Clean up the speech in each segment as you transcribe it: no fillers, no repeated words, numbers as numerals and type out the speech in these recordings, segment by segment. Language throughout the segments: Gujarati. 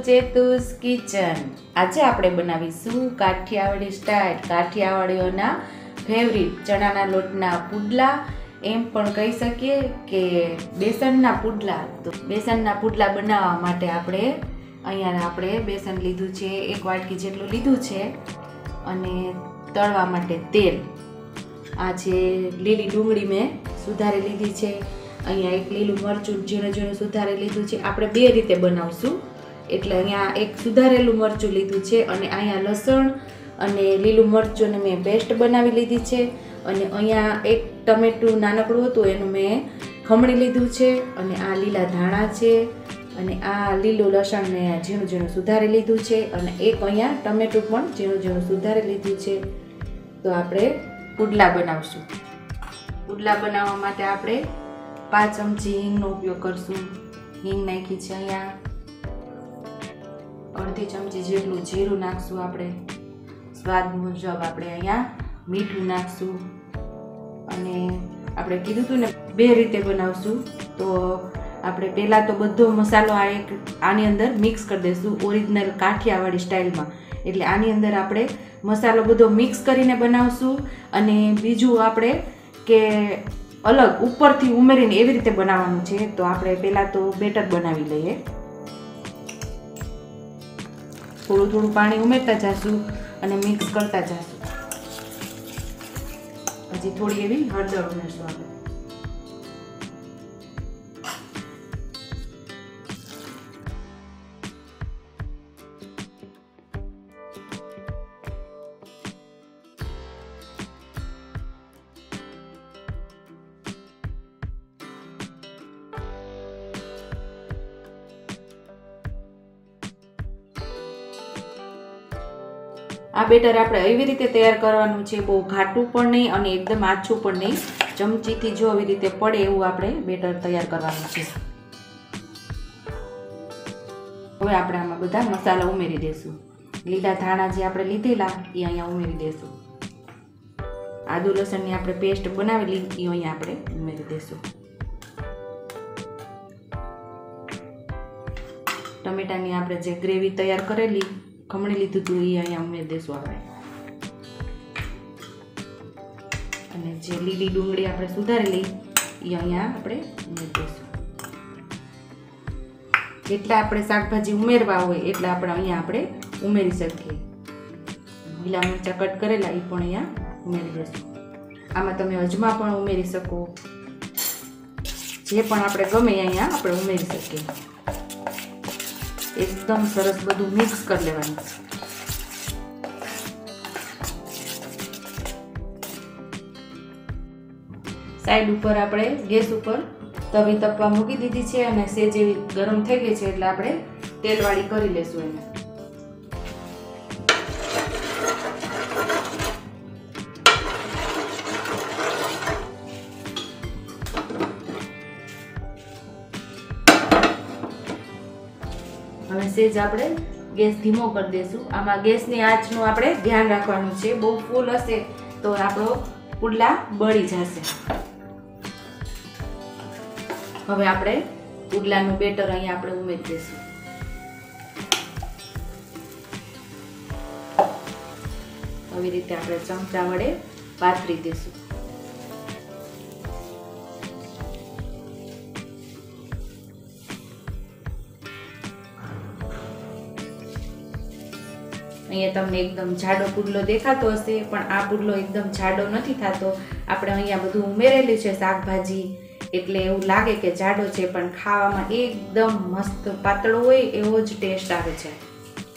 ચેતુસ કિચન। આજે આપણે બનાવીશું કાઠિયાવાડી સ્ટાઇલ કાઠિયાવાડીઓના ફેવરિટ ચણાના લોટના પુડલા, એમ પણ કહી શકીએ કે બેસનના પુડલા। તો બેસનના પુડલા બનાવવા માટે આપણે બેસન લીધું છે, 1 વાટકી જેટલું લીધું છે, અને તળવા માટે તેલ। આ છે લીલી ડુંગળી મેં સુધારી લીધી છે, અહીંયા એક લીલું મરચું ઝીણું ઝીણું સુધારી લીધું છે। આપણે બે રીતે બનાવશું, એટલે અહીંયા એક સુધારેલું મરચું લીધું છે અને અહીંયા લસણ અને લીલું મરચું મેં પેસ્ટ બનાવી લીધી છે, અને અહીંયા એક ટમેટું નાનકડું હતું એનું મેં ખમણી લીધું છે, અને આ લીલા ધાણા છે, અને આ લીલું લસણ મેં ઝીણું ઝીણું સુધારી લીધું છે, અને એક અહીંયા ટમેટું પણ ઝીણું ઝીણું સુધારી લીધું છે। તો આપણે પુડલા બનાવશું। પુડલા બનાવવા માટે આપણે 5 ચમચી હિંગનો ઉપયોગ કરશું। હિંગ નાખી છે અહીંયા, અડધી ચમચી જેટલું જીરું નાખશું આપણે, સ્વાદ મુજબ આપણે અહીંયા મીઠું નાખશું, અને આપણે કીધું હતું ને બે રીતે બનાવશું। તો આપણે પહેલાં તો બધો મસાલો આની અંદર મિક્સ કરી દઈશું ઓરિજિનલ કાઠિયાવાડી સ્ટાઇલમાં, એટલે આની અંદર આપણે મસાલો બધો મિક્સ કરીને બનાવશું, અને બીજું આપણે કે અલગ ઉપરથી ઉમેરીને એવી રીતે બનાવવાનું છે। તો આપણે પહેલાં તો બેટર બનાવી લઈએ। થોડું થોડું પાણી ઉમેરતા જઈશું અને મિક્સ કરતા જઈશું। હજી થોડી એવી હળદર ઉમેરશું આપણે। આ બેટર આપણે એવી રીતે તૈયાર કરવાનું છે, બહુ ઘાટું પણ નહીં અને એકદમ આછું પણ નહીં, ચમચીથી જો આવી રીતે પડે એવું આપણે બેટર તૈયાર કરવાનું છે। હવે આપણે આમાં બધા મસાલા ઉમેરી દઈશું। લીલા ધાણા જે આપણે લીધેલા એ અહીંયા ઉમેરી દઈશું। આદુ લસણની આપણે પેસ્ટ બનાવેલી એ અહીંયા આપણે ઉમેરી દઈશું। ટમેટાની આપણે જે ગ્રેવી તૈયાર કરેલી ખમણી લીધું હતું એ અહીંયા ઉમેરી દઈશું આપણે, અને જે લીલી ડુંગળી આપણે સુધારેલી એ અહીંયા આપણે ઉમેરી દઈશું। જેટલા આપણે શાકભાજી ઉમેરવા હોય એટલા આપણે અહીંયા આપણે ઉમેરી શકીએ। લીલા મરચાં કટ કરેલા એ પણ અહીંયા ઉમેરી દઈશું। આમાં તમે અજમા પણ ઉમેરી શકો, જે પણ આપણે ગમે અહીંયા આપણે ઉમેરી શકીએ। એકદમ સરસ બધું મિક્સ કરી લેવાનું। સાઈડ ઉપર આપણે ગેસ ઉપર તવી તપવા મૂકી દીધી છે, અને સેજ એવી ગરમ થઈ ગઈ છે, એટલે આપણે તેલવાળી કરી લેશું એને। હવે સેજ આપણે ગેસ ધીમો કરી દઈશું। આમાં ગેસની આંચનું આપણે ધ્યાન રાખવાનું છે, બહુ ફૂલ હશે તો આપણો પુડલા બળી જશે। હવે આપણે પુડલાનું બેટર અહીંયા આપણે ઉમેરી દઈશું। આવી રીતે આપણે ચમચા વડે પાથરી દઈશું। અહીંયા તમને એકદમ જાડો પુડલો દેખાતો હશે, પણ આ પુડલો એકદમ જાડો નથી થતો। આપણે અહીંયા બધું ઉમેરેલું છે શાકભાજી, એટલે એવું લાગે કે જાડો છે, પણ ખાવામાં એકદમ મસ્ત પાતળો હોય એવો જ ટેસ્ટ આવે છે।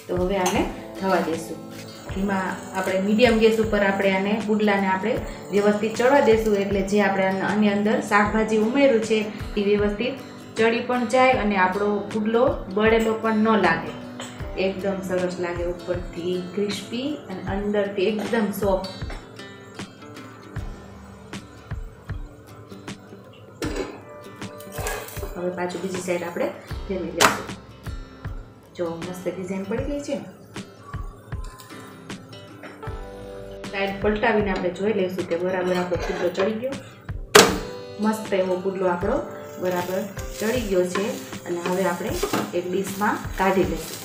તો હવે આને થવા દઈશું ધીમા, આપણે મીડિયમ ગેસ ઉપર આપણે આને પુડલાને આપણે વ્યવસ્થિત ચડવા દઈશું, એટલે જે આપણે આની અંદર શાકભાજી ઉમેર્યું છે એ વ્યવસ્થિત ચડી પણ જાય, અને આપણો પુડલો બળેલો પણ ન લાગે, એકદમ સરસ લાગે, ઉપરથી ક્રિસ્પી અને અંદરથી એકદમ સોફ્ટ। હવે પાછું બીજી સાઈડ આપણે ફેરવી લઈશું। જો મસ્ત ડિઝાઇન પડી ગઈ છે। સાઈડ પલટાવીને આપણે જોઈ લઈશું કે બરાબર આપણો પુડલો ચડી ગયો, મસ્ત એવો પુડલો આપણો બરાબર ચડી ગયો છે, અને હવે આપણે એક ડીશમાં કાઢી લઈશું।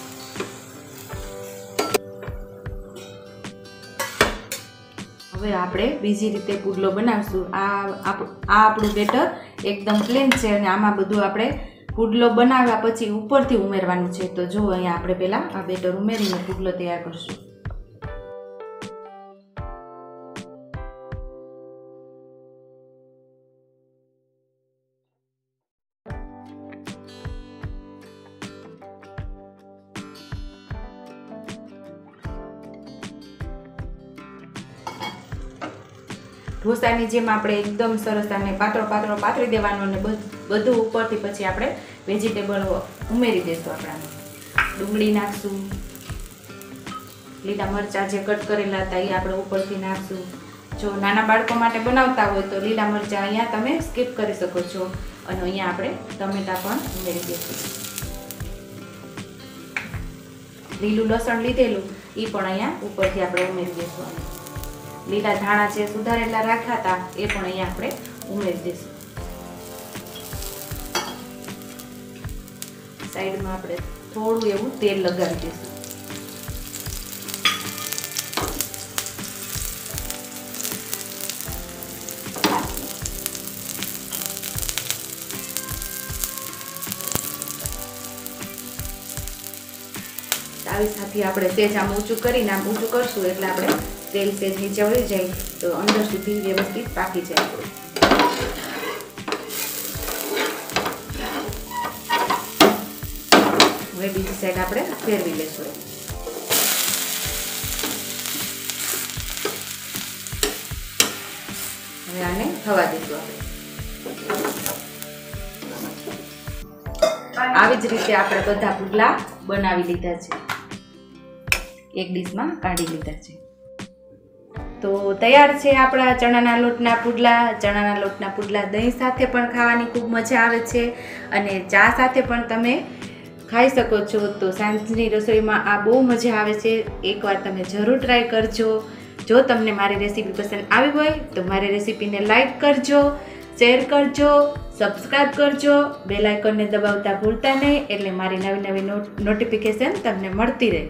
હવે આપણે બીજી રીતે પુડલો બનાવશું. આ આપણું બેટર એકદમ પ્લેન છે અને આમાં બધું આપણે પુડલો બનાવ્યા પછી ઉપરથી ઉમેરવાનું છે. તો જો અહીંયા આપણે પહેલાં આ બેટર ઉમેરીને પુડલો તૈયાર કરશું. ઢોસાની જેમ આપણે એકદમ સરસ આને પાતળો પાતળી દેવાનો અને બધું ઉપરથી પછી આપણે વેજીટેબલ ઉમેરી દઈશું. આપણાને ડુંગળી નાખશું, લીલા મરચાં જે કટ કરેલા હતા એ આપણે ઉપરથી નાખશું. જો નાના બાળકો માટે બનાવતા હોય તો લીલા મરચાં અહીંયા તમે સ્કીપ કરી શકો છો. અને અહીંયા આપણે ટમેટાં પણ ઉમેરી દઈશું. લીલું લસણ લીધેલું એ પણ અહીંયા ઉપરથી આપણે ઉમેરી દઈશું. લીલા ધાણા જે સુધારેલા રાખ્યા હતા એ પણ અહીંયા આપણે ઉમેરી દઈશું. સાઈડમાં આપણે થોડું એવું તેલ લગાવી દઈશું. આવી સાથે આપણે સેજ આમ ઊંચું કરીને આમ ઊંચું કરશું એટલે આપણે તેલ સેજ નીચે વળી જાય તો અંદર સુધી વ્યવસ્થિત પાકી જાય. હવે બીજી સાઈડ આપણે ફેરવી લેશું. હવે આને થવા દઈશું આપણે. આવી જ રીતે આપણે બધા પુડલા બનાવી લીધા છે. એક ડીશમાં કાઢી લીધા છે. તો તૈયાર છે આપણા ચણાના લોટના પુડલા. ચણાના લોટના પુડલા દહીં સાથે પણ ખાવાની ખૂબ મજા આવે છે અને ચા સાથે પણ તમે ખાઈ શકો છો. તો સાંજની રસોઈમાં આ બહુ મજા આવે છે. એકવાર તમે જરૂર ટ્રાય કરજો. જો તમને મારી રેસીપી પસંદ આવી હોય તો મારી રેસીપીને લાઈક કરજો, શેર કરજો, સબસ્ક્રાઈબ કરજો, બેલ આઇકોનને દબાવતા ભૂલતા નહીં એટલે મારી નવી નોટિફિકેશન તમને મળતી રહે.